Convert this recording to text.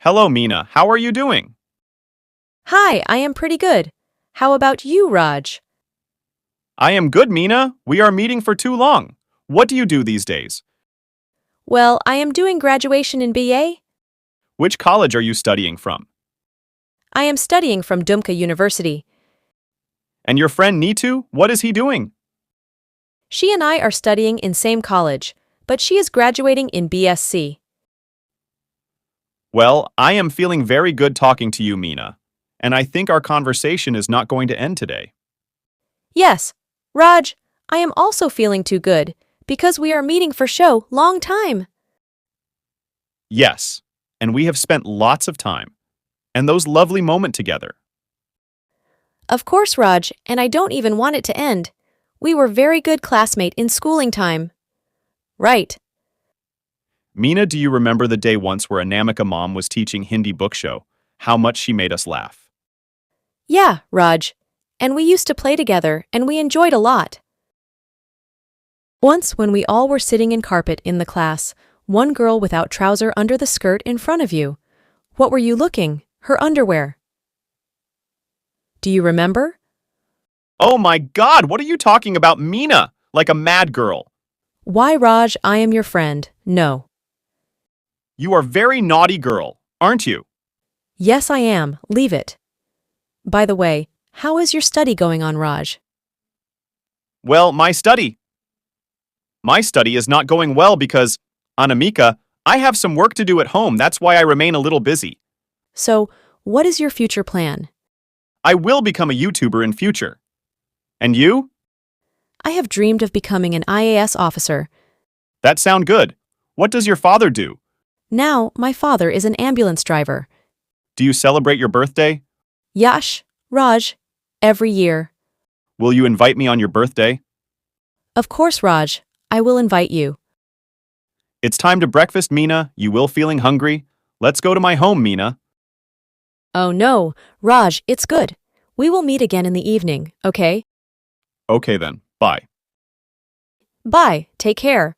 Hello, Mina. How are you doing? Hi, I am pretty good. How about you, Raj? I am good, Mina. We are meeting for too long. What do you do these days? Well, I am doing graduation in BA. Which college are you studying from? I am studying from Dumka University. And your friend Nitu, what is he doing? She and I are studying in same college, but she is graduating in BSc. Well, I am feeling very good talking to you, Mina. And I think our conversation is not going to end today. Yes, Raj, I am also feeling too good because we are meeting for show long time. Yes, and we have spent lots of time. And those lovely moments together. Of course, Raj, and I don't even want it to end. We were very good classmate in schooling time. Right. Mina, do you remember the day once where Anamika mom was teaching Hindi book show? How much she made us laugh. Yeah, Raj. And we used to play together and we enjoyed a lot. Once when we all were sitting in carpet in the class, one girl without trouser under the skirt in front of you. What were you looking? Her underwear. Do you remember? Oh my God, what are you talking about, Mina? Like a mad girl. Why, Raj, I am your friend. No. You are very naughty girl, aren't you? Yes, I am. Leave it. By the way, how is your study going on, Raj? Well, my study is not going well because, Anamika, I have some work to do at home. That's why I remain a little busy. So, what is your future plan? I will become a YouTuber in future. And you? I have dreamed of becoming an IAS officer. That sound good. What does your father do? Now, my father is an ambulance driver. Do you celebrate your birthday? Yash, Raj, every year. Will you invite me on your birthday? Of course, Raj, I will invite you. It's time to breakfast, Mina. You will feeling hungry? Let's go to my home, Mina. Oh no, Raj, it's good. We will meet again in the evening, okay? Okay then, bye. Bye, take care.